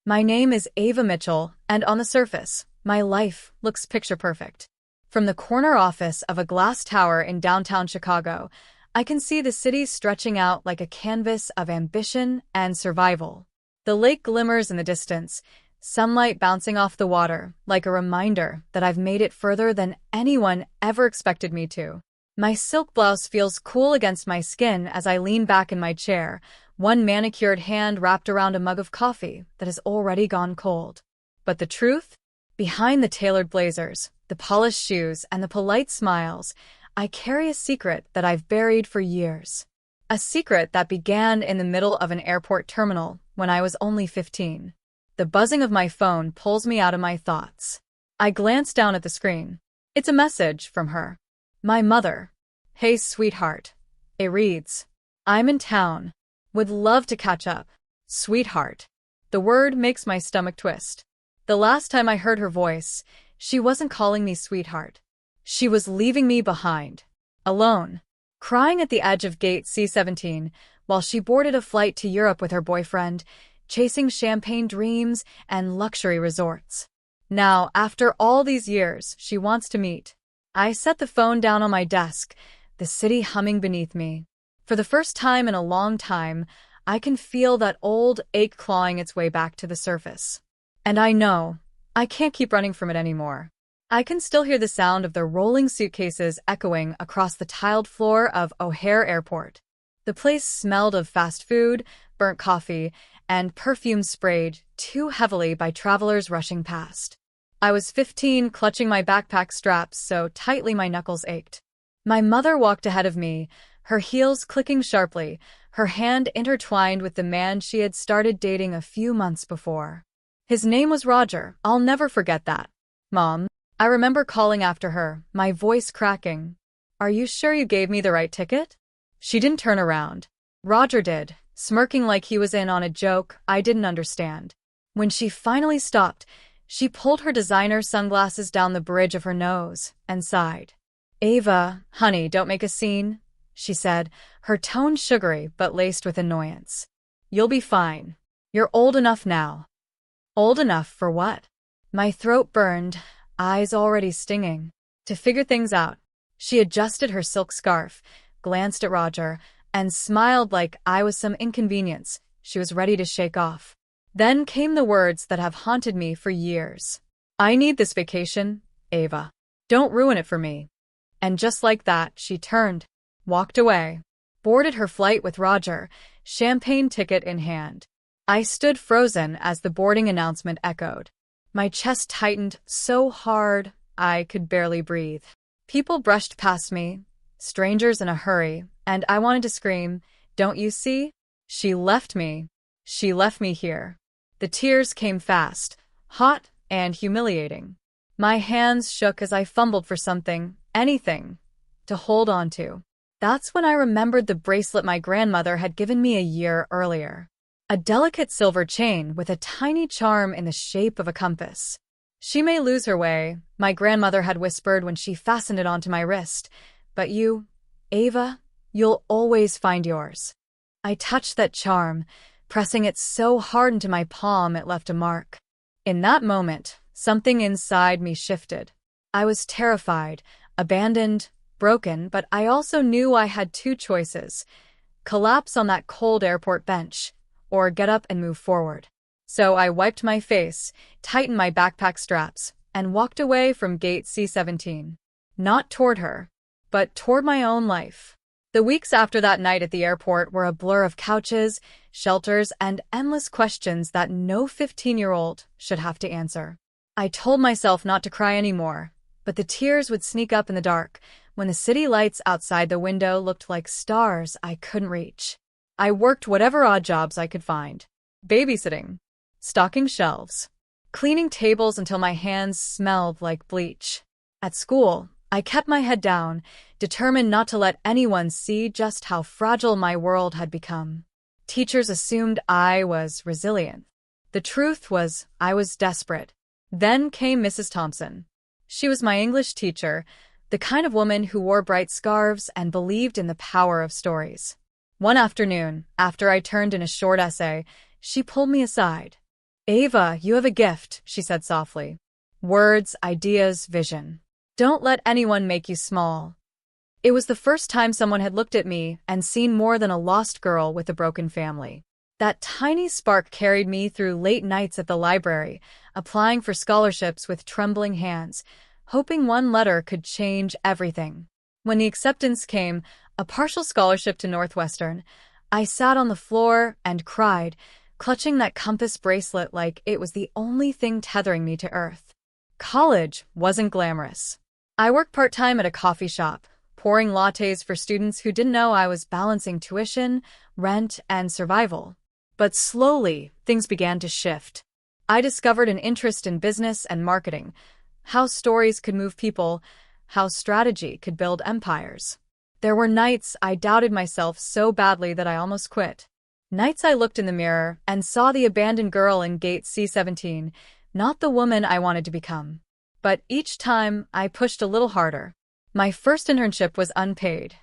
My name is Ava Mitchell, and on the surface, my life looks picture perfect. From the corner office of a glass tower in downtown Chicago, I can see the city stretching out like a canvas of ambition and survival. The lake glimmers in the distance, sunlight bouncing off the water, like a reminder that I've made it further than anyone ever expected me to. My silk blouse feels cool against my skin as I lean back in my chair, one manicured hand wrapped around a mug of coffee that has already gone cold. But the truth? Behind the tailored blazers, the polished shoes, and the polite smiles, I carry a secret that I've buried for years. A secret that began in the middle of an airport terminal when I was only 15. The buzzing of my phone pulls me out of my thoughts. I glance down at the screen. It's a message from her. My mother. Hey, sweetheart. It reads, I'm in town. Would love to catch up. Sweetheart. The word makes my stomach twist. The last time I heard her voice, she wasn't calling me sweetheart. She was leaving me behind. Alone. Crying at the edge of gate C-17 while she boarded a flight to Europe with her boyfriend, chasing champagne dreams and luxury resorts. Now, after all these years, she wants to meet. I set the phone down on my desk, the city humming beneath me. For the first time in a long time, I can feel that old ache clawing its way back to the surface. And I know, I can't keep running from it anymore. I can still hear the sound of the rolling suitcases echoing across the tiled floor of O'Hare Airport. The place smelled of fast food, burnt coffee, and perfume sprayed too heavily by travelers rushing past. I was 15, clutching my backpack straps so tightly my knuckles ached. My mother walked ahead of me, her heels clicking sharply, her hand intertwined with the man she had started dating a few months before. His name was Roger. I'll never forget that. Mom, I remember calling after her, my voice cracking. Are you sure you gave me the right ticket? She didn't turn around. Roger did, smirking like he was in on a joke I didn't understand. When she finally stopped, she pulled her designer sunglasses down the bridge of her nose and sighed. Ava, honey, don't make a scene, she said, her tone sugary but laced with annoyance. You'll be fine. You're old enough now. Old enough for what? My throat burned, eyes already stinging. To figure things out, she adjusted her silk scarf, glanced at Roger, and smiled like I was some inconvenience she was ready to shake off. Then came the words that have haunted me for years. I need this vacation, Ava. Don't ruin it for me. And just like that, she turned, walked away, boarded her flight with Roger, champagne ticket in hand. I stood frozen as the boarding announcement echoed. My chest tightened so hard I could barely breathe. People brushed past me, strangers in a hurry, and I wanted to scream, don't you see? She left me. She left me here. The tears came fast, hot and humiliating. My hands shook as I fumbled for something, anything, to hold on to. That's when I remembered the bracelet my grandmother had given me a year earlier. A delicate silver chain with a tiny charm in the shape of a compass. She may lose her way, my grandmother had whispered when she fastened it onto my wrist, but you, Ava, you'll always find yours. I touched that charm, pressing it so hard into my palm it left a mark. In that moment, something inside me shifted. I was terrified, abandoned, broken, but I also knew I had two choices: collapse on that cold airport bench, or get up and move forward. So I wiped my face, tightened my backpack straps, and walked away from gate C-17. Not toward her, but toward my own life. The weeks after that night at the airport were a blur of couches, shelters, and endless questions that no 15-year-old should have to answer. I told myself not to cry anymore, but the tears would sneak up in the dark when the city lights outside the window looked like stars I couldn't reach. I worked whatever odd jobs I could find. Babysitting, stocking shelves, cleaning tables until my hands smelled like bleach. At school, I kept my head down, determined not to let anyone see just how fragile my world had become. Teachers assumed I was resilient. The truth was, I was desperate. Then came Mrs. Thompson. She was my English teacher, the kind of woman who wore bright scarves and believed in the power of stories. One afternoon, after I turned in a short essay, she pulled me aside. Ava, you have a gift, she said softly. Words, ideas, vision. Don't let anyone make you small. It was the first time someone had looked at me and seen more than a lost girl with a broken family. That tiny spark carried me through late nights at the library, applying for scholarships with trembling hands, hoping one letter could change everything. When the acceptance came, a partial scholarship to Northwestern, I sat on the floor and cried, clutching that compass bracelet like it was the only thing tethering me to earth. College wasn't glamorous. I worked part-time at a coffee shop, pouring lattes for students who didn't know I was balancing tuition, rent, and survival. But slowly, things began to shift. I discovered an interest in business and marketing, how stories could move people, how strategy could build empires. There were nights I doubted myself so badly that I almost quit. Nights I looked in the mirror and saw the abandoned girl in gate C17, not the woman I wanted to become. But each time, I pushed a little harder. My first internship was unpaid.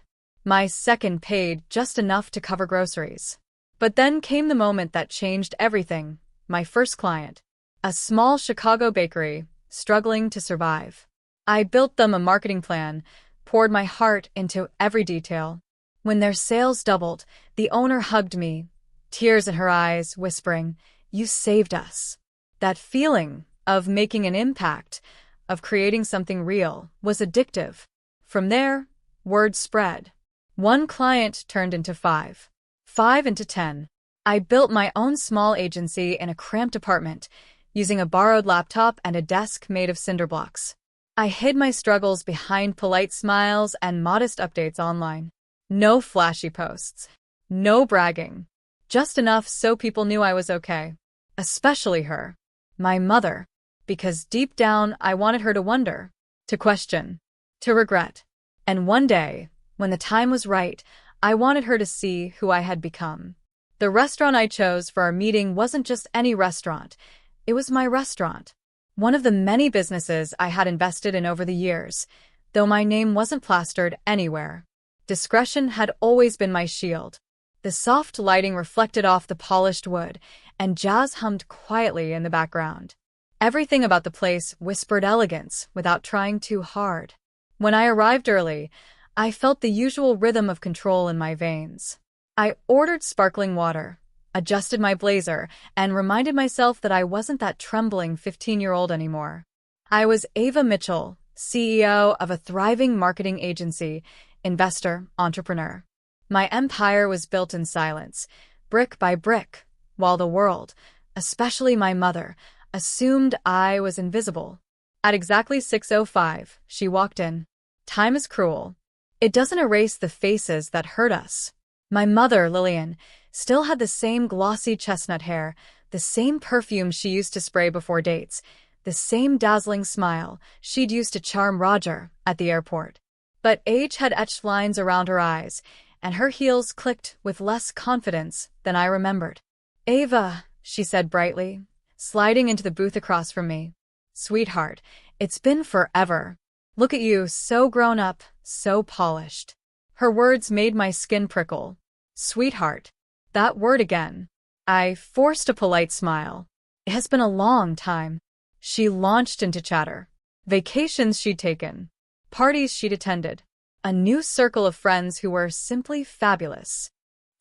My second paid just enough to cover groceries. But then came the moment that changed everything. My first client. A small Chicago bakery, struggling to survive. I built them a marketing plan, poured my heart into every detail. When their sales doubled, the owner hugged me, tears in her eyes, whispering, "You saved us." That feeling of making an impact, of creating something real, was addictive. From there, word spread. One client turned into 5. 5 into 10. I built my own small agency in a cramped apartment, using a borrowed laptop and a desk made of cinder blocks. I hid my struggles behind polite smiles and modest updates online. No flashy posts. No bragging. Just enough so people knew I was okay. Especially her. My mother. Because deep down, I wanted her to wonder, to question, to regret. And one day, when the time was right, I wanted her to see who I had become. The restaurant I chose for our meeting wasn't just any restaurant. It was my restaurant. One of the many businesses I had invested in over the years, though my name wasn't plastered anywhere. Discretion had always been my shield. The soft lighting reflected off the polished wood, and jazz hummed quietly in the background. Everything about the place whispered elegance without trying too hard. When I arrived early, I felt the usual rhythm of control in my veins. I ordered sparkling water, adjusted my blazer, and reminded myself that I wasn't that trembling 15-year-old anymore. I was Ava Mitchell, CEO of a thriving marketing agency, investor, entrepreneur. My empire was built in silence, brick by brick, while the world, especially my mother, assumed I was invisible. At exactly 6:05, she walked in. Time is cruel. It doesn't erase the faces that hurt us. My mother, Lillian, still had the same glossy chestnut hair, the same perfume she used to spray before dates, the same dazzling smile she'd used to charm Roger at the airport. But age had etched lines around her eyes, and her heels clicked with less confidence than I remembered. "Ava," she said brightly, sliding into the booth across from me. "Sweetheart, it's been forever. Look at you, so grown up, so polished." Her words made my skin prickle. Sweetheart. That word again. I forced a polite smile. It has been a long time. She launched into chatter. Vacations she'd taken. Parties she'd attended. A new circle of friends who were simply fabulous.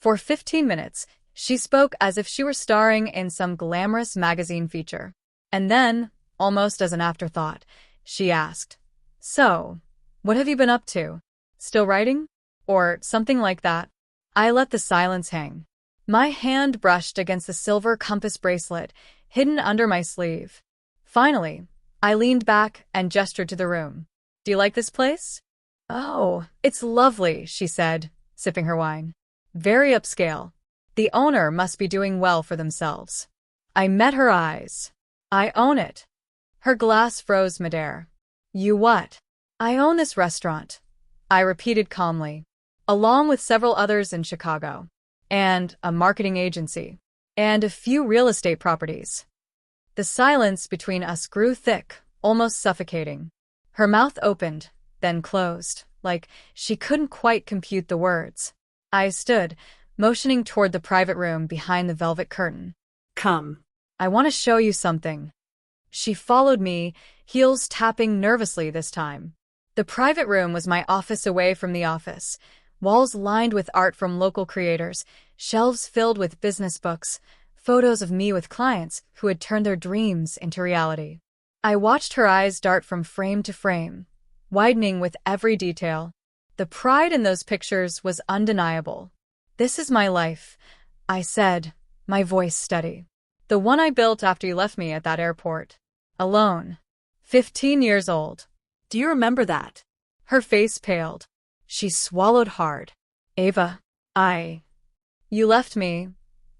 For 15 minutes, she spoke as if she were starring in some glamorous magazine feature. And then, almost as an afterthought, she asked, "So, what have you been up to? Still writing?" Or something like that. I let the silence hang. My hand brushed against the silver compass bracelet, hidden under my sleeve. Finally, I leaned back and gestured to the room. "Do you like this place?" "Oh, it's lovely," she said, sipping her wine. "Very upscale. The owner must be doing well for themselves." I met her eyes. "I own it." Her glass froze midair. "You what?" "I own this restaurant," I repeated calmly, "along with several others in Chicago, and a marketing agency, and a few real estate properties." The silence between us grew thick, almost suffocating. Her mouth opened, then closed, like she couldn't quite compute the words. I stood, motioning toward the private room behind the velvet curtain. "Come." I want to show you something. She followed me, heels tapping nervously this time. The private room was my office away from the office. Walls lined with art from local creators, shelves filled with business books, photos of me with clients who had turned their dreams into reality. I watched her eyes dart from frame to frame, widening with every detail. The pride in those pictures was undeniable. "This is my life," I said, my voice steady. "The one I built after you left me at that airport. Alone. 15 years old." Do you remember that? Her face paled. She swallowed hard. "Ava, You left me."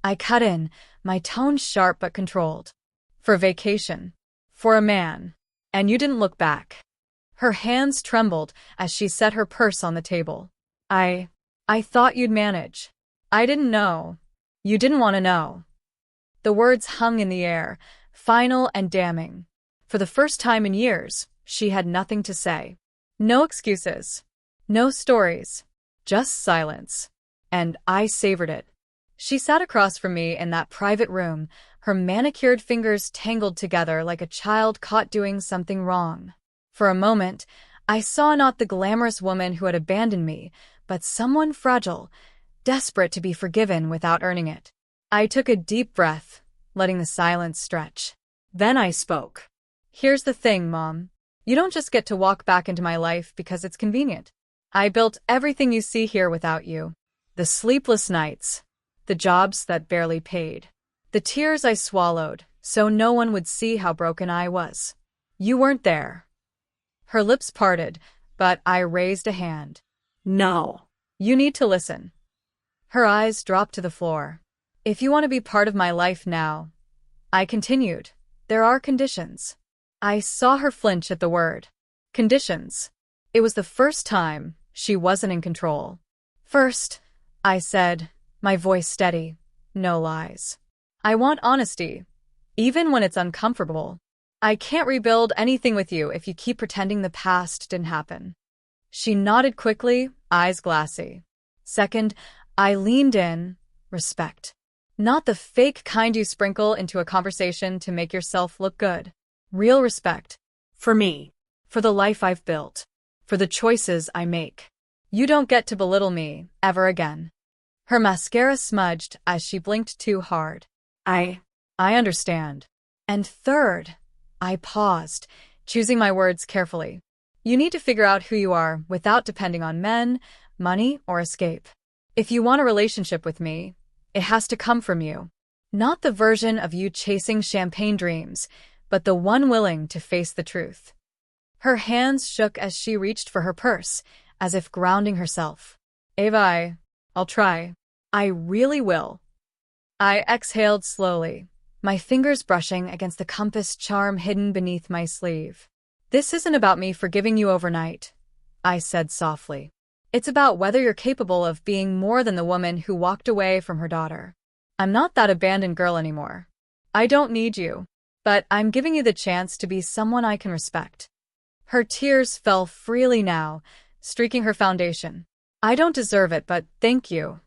I cut in, my tone sharp but controlled. "For vacation. For a man. And you didn't look back." Her hands trembled as she set her purse on the table. I thought you'd manage. I didn't know. You didn't want to know." The words hung in the air, final and damning. For the first time in years, she had nothing to say. No excuses. No stories. Just silence. And I savored it. She sat across from me in that private room, her manicured fingers tangled together like a child caught doing something wrong. For a moment, I saw not the glamorous woman who had abandoned me, but someone fragile, desperate to be forgiven without earning it. I took a deep breath, letting the silence stretch. Then I spoke. "Here's the thing, Mom. You don't just get to walk back into my life because it's convenient. I built everything you see here without you. The sleepless nights. The jobs that barely paid. The tears I swallowed, so no one would see how broken I was. You weren't there." Her lips parted, but I raised a hand. No. "You need to listen." Her eyes dropped to the floor. "If you want to be part of my life now," I continued, "there are conditions." I saw her flinch at the word. Conditions. It was the first time she wasn't in control. "First," I said, my voice steady, "no lies. I want honesty, even when it's uncomfortable. I can't rebuild anything with you if you keep pretending the past didn't happen." She nodded quickly, eyes glassy. "Second," I leaned in, "respect. Not the fake kind you sprinkle into a conversation to make yourself look good. Real respect. For me. For the life I've built. For the choices I make. You don't get to belittle me, ever again." Her mascara smudged as she blinked too hard. I understand." And third," I paused, choosing my words carefully, "you need to figure out who you are without depending on men, money, or escape. If you want a relationship with me, it has to come from you. Not the version of you chasing champagne dreams, but the one willing to face the truth." Her hands shook as she reached for her purse, as if grounding herself. "Ava, I'll try. I really will." I exhaled slowly, my fingers brushing against the compass charm hidden beneath my sleeve. "This isn't about me forgiving you overnight," I said softly. "It's about whether you're capable of being more than the woman who walked away from her daughter. I'm not that abandoned girl anymore. I don't need you. But I'm giving you the chance to be someone I can respect." Her tears fell freely now, streaking her foundation. "I don't deserve it, but thank you."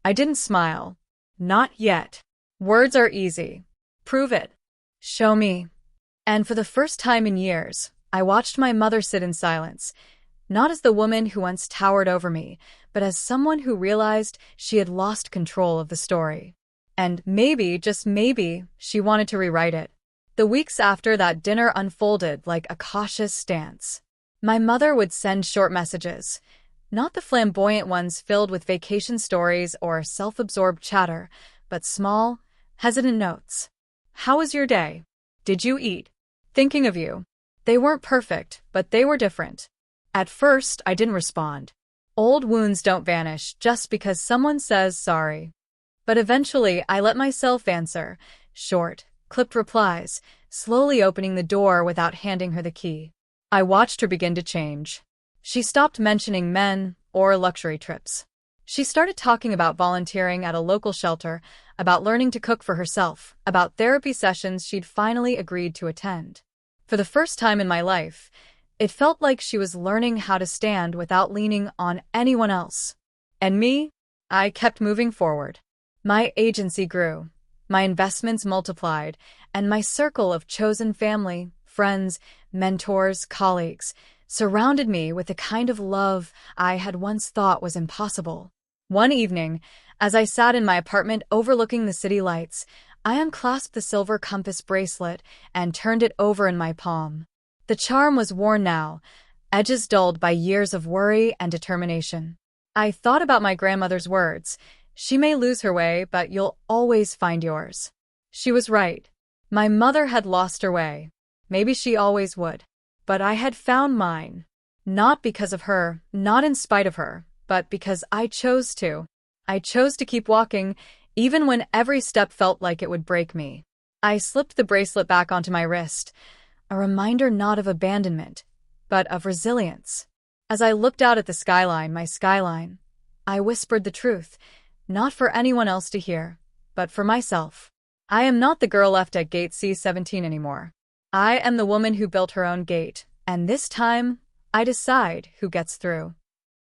I didn't smile. "Not yet. Words are easy. Prove it. Show me." And for the first time in years, I watched my mother sit in silence, not as the woman who once towered over me, but as someone who realized she had lost control of the story. And maybe, just maybe, she wanted to rewrite it. The weeks after that dinner unfolded like a cautious dance. My mother would send short messages, not the flamboyant ones filled with vacation stories or self-absorbed chatter, but small, hesitant notes. "How was your day? Did you eat? Thinking of you." They weren't perfect, but they were different. At first, I didn't respond. Old wounds don't vanish just because someone says sorry. But eventually, I let myself answer, short, clipped replies, slowly opening the door without handing her the key. I watched her begin to change. She stopped mentioning men or luxury trips. She started talking about volunteering at a local shelter, about learning to cook for herself, about therapy sessions she'd finally agreed to attend. For the first time in my life, it felt like she was learning how to stand without leaning on anyone else. And me? I kept moving forward. My agency grew. My investments multiplied, and my circle of chosen family, friends, mentors, colleagues surrounded me with the kind of love I had once thought was impossible. One evening, as I sat in my apartment overlooking the city lights, I unclasped the silver compass bracelet and turned it over in my palm. The charm was worn now, edges dulled by years of worry and determination. I thought about my grandmother's words: "She may lose her way, but you'll always find yours." She was right. My mother had lost her way. Maybe she always would. But I had found mine. Not because of her, not in spite of her, but because I chose to. I chose to keep walking, even when every step felt like it would break me. I slipped the bracelet back onto my wrist, a reminder not of abandonment, but of resilience. As I looked out at the skyline, my skyline, I whispered the truth, not for anyone else to hear, but for myself. I am not the girl left at gate C-17 anymore. I am the woman who built her own gate, and this time, I decide who gets through.